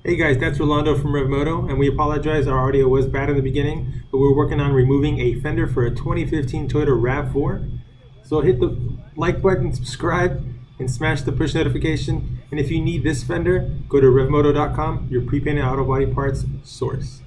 Hey guys, that's Rolando from ReveMoto, and we apologize our audio was bad in the beginning, but we're working on removing a fender for a 2015 Toyota Rav4. So hit the like button, subscribe, and smash the push notification. And if you need this fender, go to ReveMoto.com, your pre-painted auto body parts source.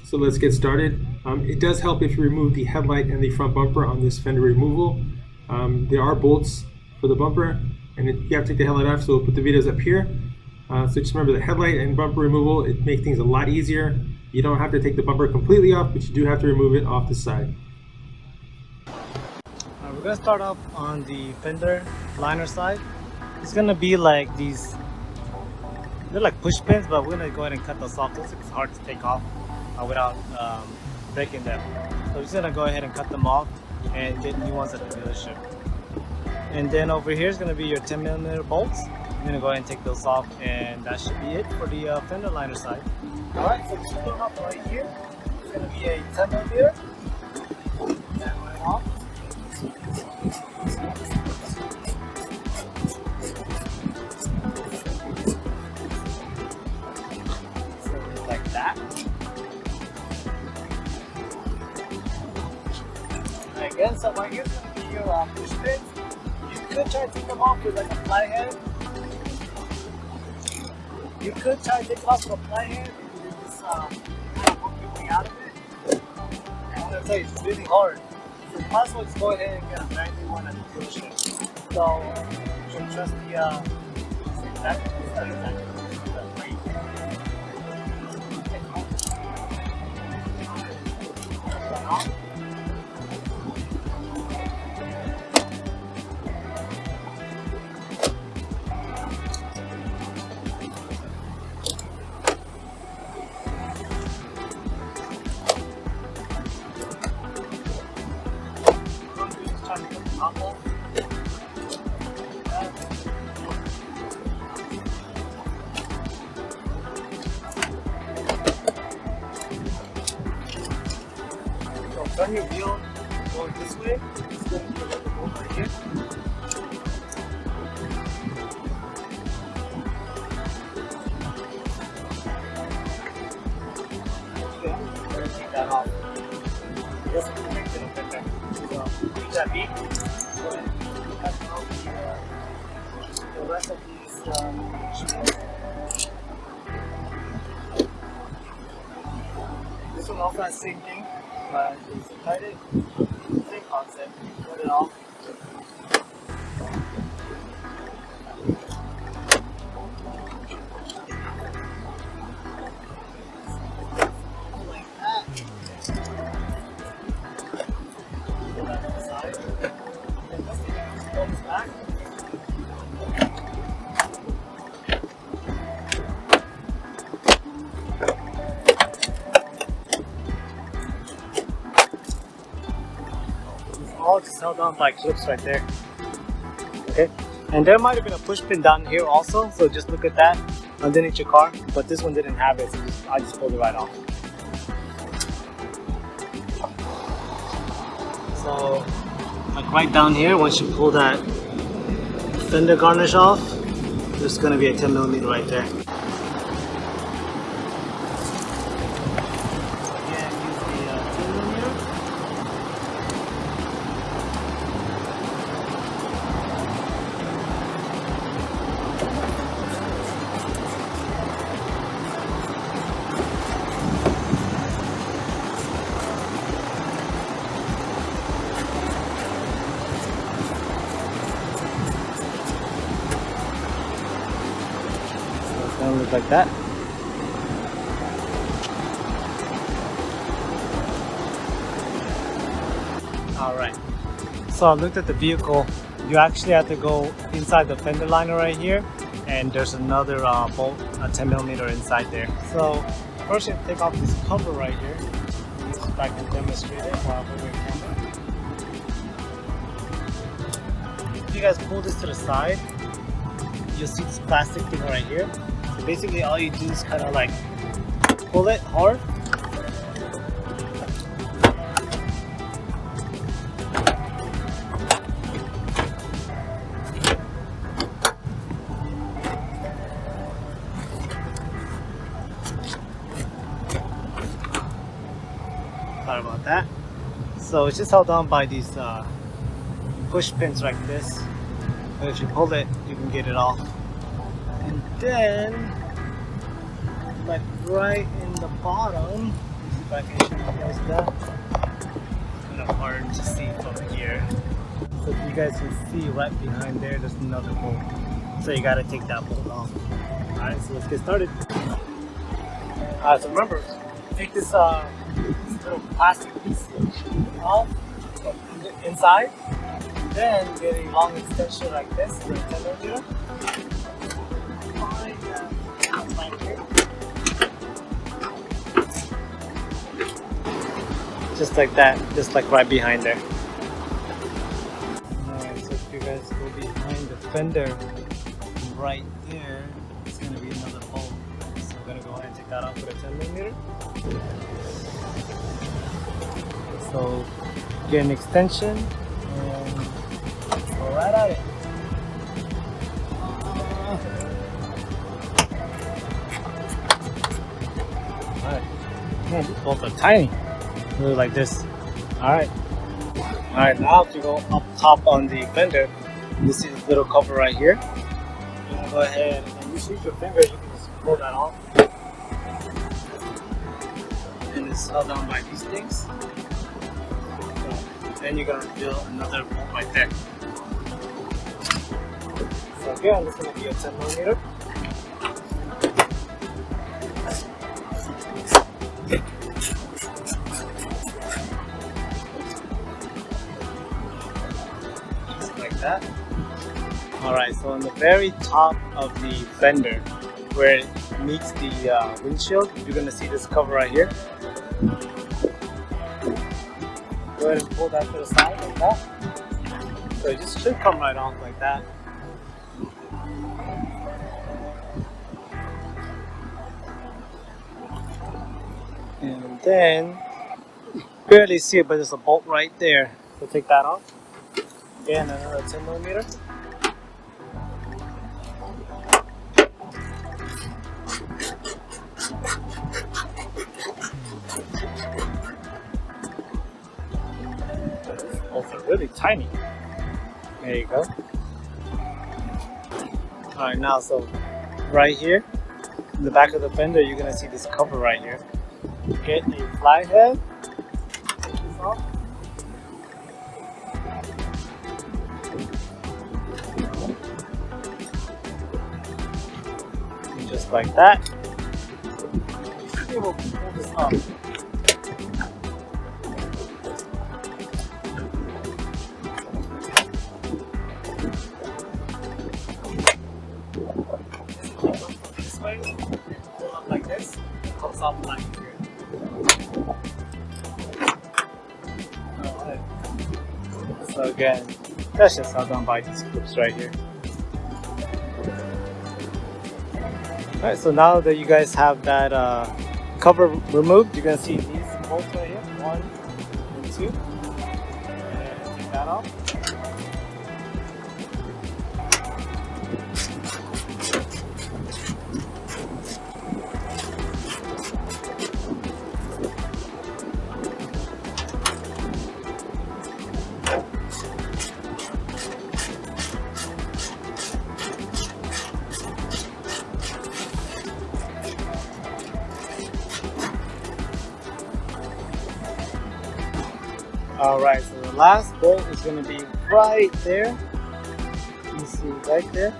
So let's get started. It does help if you remove the headlight and the front bumper on this fender removal. There are bolts for the bumper, and you have to take the headlight off, so we'll put the videos up here. So just remember the headlight and bumper removal, it makes things a lot easier. You don't have to take the bumper completely off, but you do have to remove it off the side. We're going to start off on the fender liner side. It's going to be like these, they're like push pins, but we're going to go ahead and cut those off. Those are hard to take off without breaking them. So we're just going to go ahead and cut them off and get new ones at the dealership. And then over here is going to be your 10mm bolts. I'm going to go ahead and take those off, and that should be it for the fender liner side. Alright, so just put up right here. It's going to be a 10mm. That right off. So like that. And again, so right here is going to be your push pins. You could try to take them off with like a flathead. You could try to take it off with a flathead and just kind of work your way out of it. I'm going to tell you, it's really hard. So you might as well just go ahead and get a brand new one at the dealership. So you should trust the exactly. Turn your wheel going this way. It's going to be a little bit over here. Okay, we're going to take that off. Just connect it up in there. So, leave that be. Go ahead and cut out the rest of these This one also has the same thing. But it's cut it, same concept, cut it off. Like that. Go back to the side. And this thing goes back. All just held on by clips right there. Okay, and there might have been a push pin down here also, so just look at that underneath your car, but this one didn't have it, so I just pulled it right off. So like right down here, once you pull that fender garnish off, there's going to be a 10mm right there. Look like that. Alright, so I looked at the vehicle. You actually have to go inside the fender liner right here, and there's another bolt, a 10mm inside there. So first you have to take off this cover right here. Use it back to demonstrate it while we're camera. If you guys pull this to the side, you'll see this plastic thing right here. So basically all you do is kind of like pull it hard. Sorry about that. So it's just held on by these push pins like this. And if you pull it, you can get it off. And then, like right in the bottom, see if I can show you guys that. It's kind of hard to see from here. So if you guys can see right behind there, there's another bolt. So you gotta take that bolt off. Alright, so let's get started. So remember, take this little plastic piece off from the inside, then get a long extension like this for a 10mm. Find that right here. Just like that, just like right behind there. Alright, so if you guys go behind the fender, right there, it's going to be another bolt. So I'm going to go ahead and take that off with a 10mm. So get an extension and go right at it. Alright, man, these bolts are tiny. Really like this. Alright. Alright, now if you go up top on the fender, you see this little cover right here. You can go ahead and you use your finger, you can just pull that off. And it's held down by these things. So then you're gonna reveal another bolt right there. So again, this is gonna be a 10mm. That. Alright, so on the very top of the fender, where it meets the windshield, you're going to see this cover right here. Go ahead and pull that to the side like that. So it just should come right off like that. And then, barely see it, but there's a bolt right there. So take that off. Again, another 10mm. Both are really tiny. There you go. Alright, now so right here in the back of the fender, you're gonna see this cover right here. Get a fly head. Take this off. Just like that. We'll pull this up. This way, pull up like this, comes off like here. Alright. So again, that's just how done by these clips right here. Alright, so now that you guys have that cover removed, you're going to see these bolts right here, 1 and 2. And take that off. Alright, so the last bolt is going to be right there. You see right there.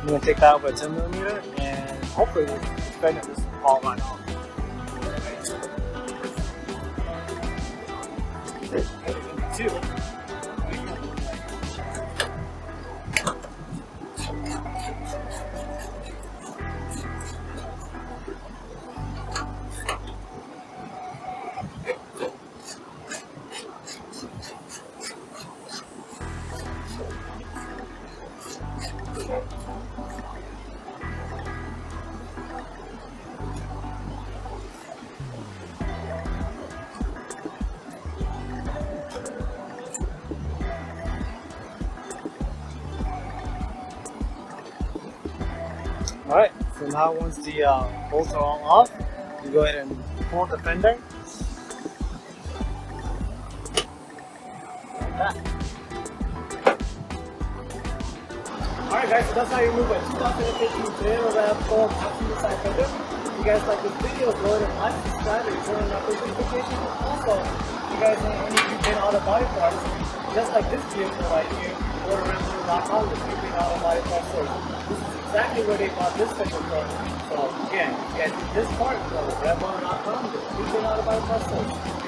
I'm going to take that out with a 10mm and hopefully this fender just fall right off. Two. Alright, so now once the bolts are all off, you go ahead and pull the fender. Alright guys, so that's how you remove a 2015 Toyota Rav4 passenger side fender. If you guys like this video, go ahead and like, subscribe, and turn on that notification. Also, if you guys want any prepaid auto body parts, just like this vehicle right here, go to ReveMoto.com with prepaid auto body parts source. This is exactly where they bought this fender from. So again, if you guys need this part, go to ReveMoto.com with prepaid auto body parts source.